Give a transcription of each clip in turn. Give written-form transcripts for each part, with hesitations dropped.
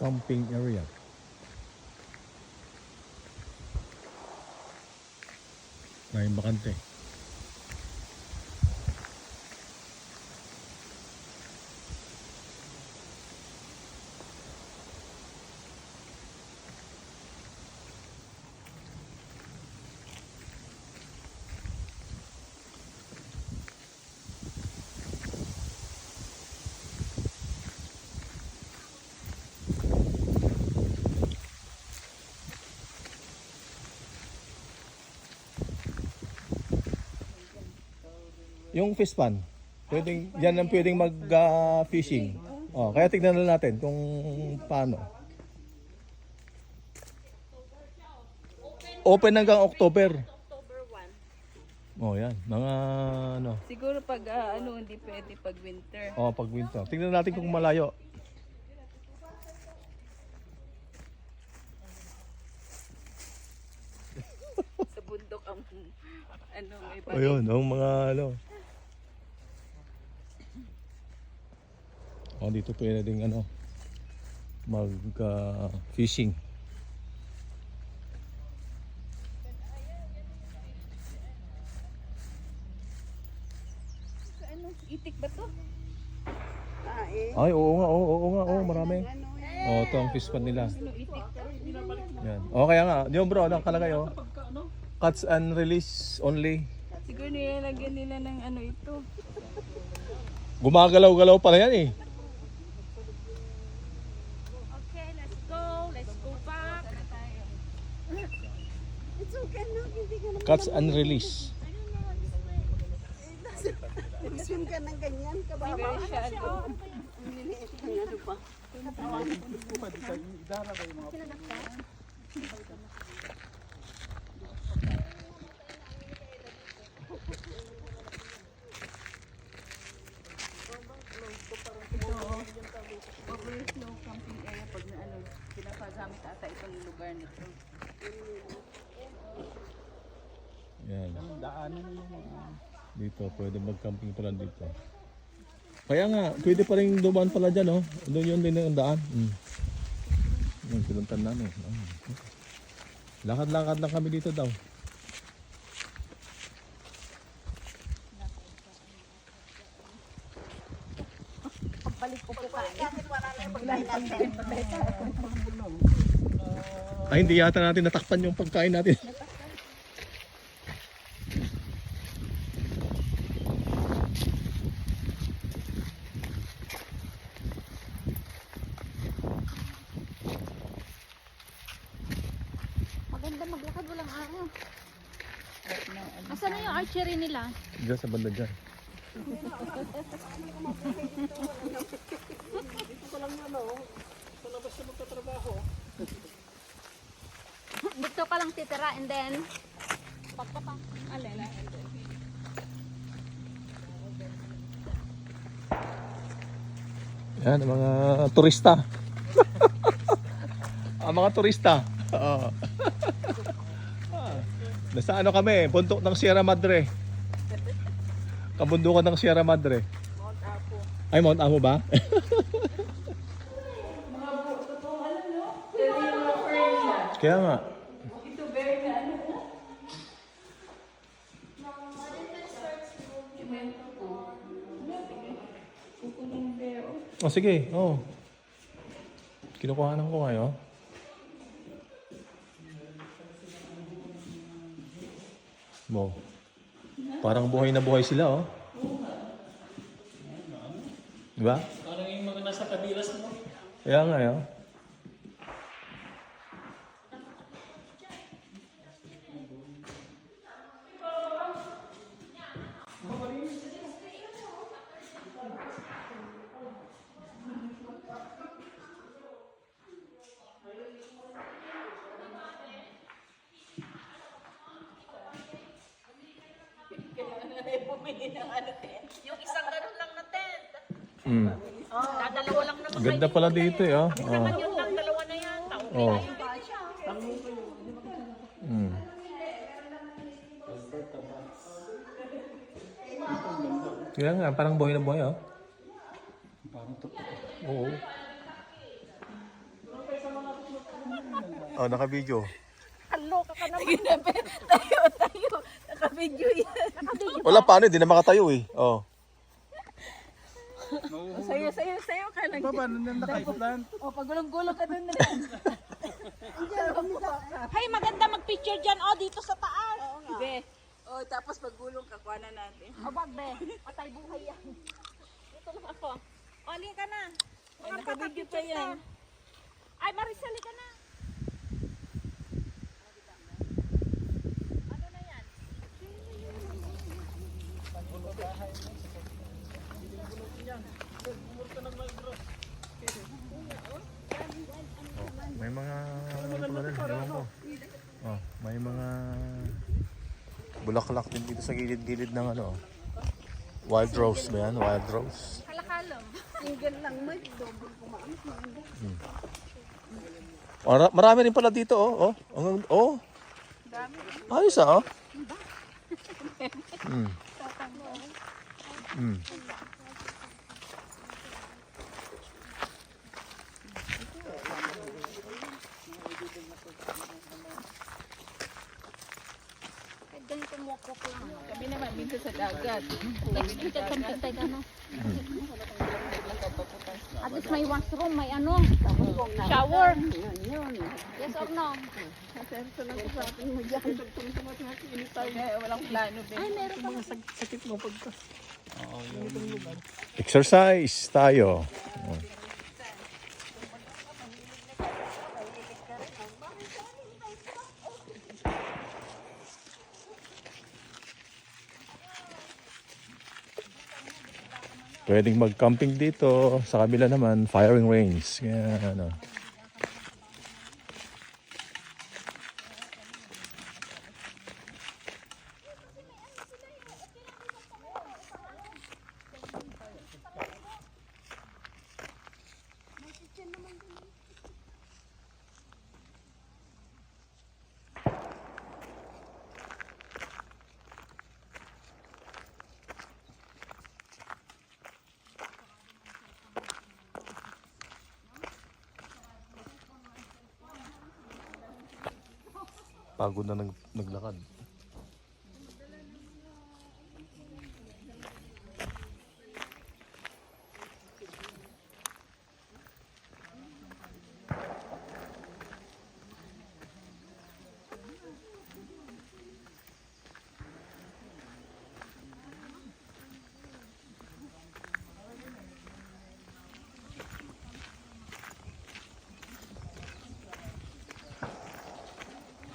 Camping area. Maraming bakante. Yung fish pan, pwedeng, yan ang pwedeng mag-fishing. Kaya tignan na natin kung paano. Open hanggang October. October 1. Yan. Mga ano. Siguro pag hindi pwede pag winter. Pag winter. Tignan natin kung malayo. Sa bundok ang may Ayun, ang mga ano. Dito pwede ding mag-fishing. Itik ba to? Ay, oo nga, marami. Ito ang fish pan nila. Itik to? Yan. Kaya nga, yung bro, nakalagay catch and release only. Siguro nilalagyan nila ng ito. Gumagalaw-galaw pala yan eh. Okay, let's go. Let's go back. It's okay no, hindi ka na. Catch and release. Swim ka ng ganyan, kababa. Ang liliit ng ano pa. Overflow camping area pag pinapagamit ata itong lugar nito. Yan. Dito, pwede mag-camping pala dito. Kaya nga, pwede pa rin dumaan pala dyan, Doon yun din ang daan. Yung pinuntan namin. Lakad-lakad lang kami dito daw. Pagbalik ko po kain. Bakit wala na yung pagkain natin? Hindi yata natin natakpan yung pagkain natin. Maganda maglakad, walang araw. Asan na yung archery nila? Diyan sa banda dyan. Dito ka lang titira and then papapa. Alala. Yan, ang mga turista. Ang mga turista. Nasa kami, bundok ng Sierra Madre. Kabundukan ng Sierra Madre. Mount Apo. Ay, Mount Apo ba? Kaya nga. Ito very na Sige, kinukuhanan ko ngayon. Parang buhay na buhay sila, Diba? Parang yung mga nasa kabilas mo. Kaya nga, Yung isang ganun lang na tent. Dadalawa lang naman Ganda pala dito, naman yun lang, dalawa na yan. Kaya nga, parang buhay na buhay, Parang totoo. Oo. Oh, naka-video. Kaloka ka naman. Tayo. Naka-video yan. Wala paano, hindi na makatayo eh. Oh. Sayo ka lang. Baba, nandun naka-plant. O, pagulong-gulong ka dun na rin. Hay, maganda mag-picture dyan. O, dito sa taas. Be. O, tapos paggulong ka, kuha na natin. O, wag be. Patay buhay yan. Dito lang ako. O, alin ka na. Ay, nakabidyo pa yan. Ay, Maricel, ka na. Ano na yan? May mga ano pala rin, ewan ko. Oh, may mga bulaklak din dito sa gilid-gilid ng ano. Wild rose ba yan? Wild rose. Kalakalam. Single lang mo. Double kumaan. Marami rin pala dito, oh. Oh. Ayos ah, oh. Kahit ganito mo ako po. Kami naman dito sa dagat. Expected kang pintay ka, no? At least may washroom, may ano. Shower. Yun. Yes or no? Serso lang sa atin mo dyan. Kaya walang plano, be. Ay, meron pa. Exercise tayo. Oh. Pwedeng mag-camping dito. Sa kabila naman, firing range. Kaya ano. Pagod na naglakad.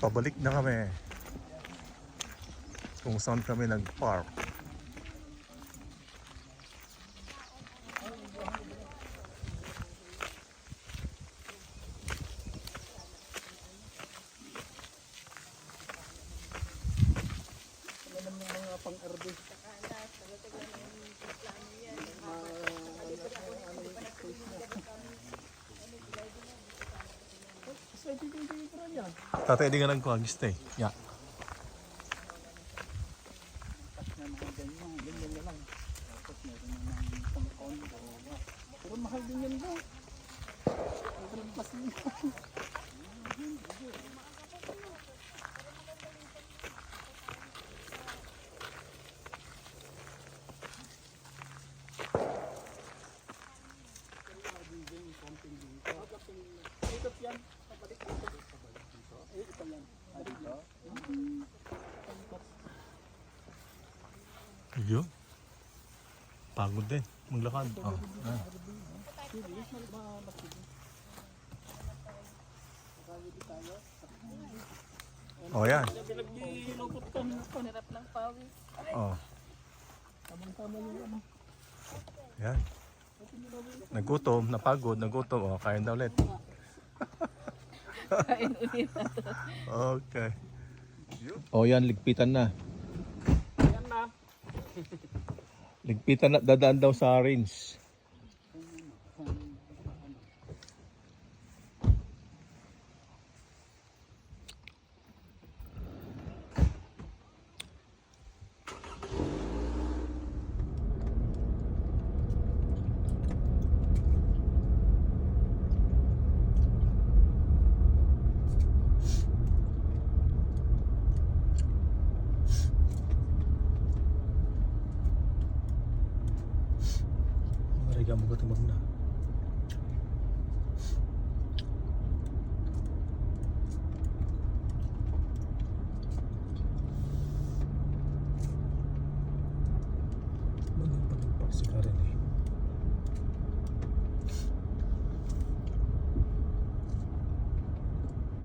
Pabalik na kami kung saan kami nag-park. Tatay, di ka nagkagistay. Yeah. Yun. Pagod din. Maglakad. Oh. Ah. Oh, yan. Panirap ng pawis. Oh. Yan. Nagutom, napagod, nagutom. Oh, kain na ulit. Kain ulit na to. Okay. Oh, yan. Ligpitan na. Ligpitan na. Dadaan daw sa range. Tiga mo ko tumag na.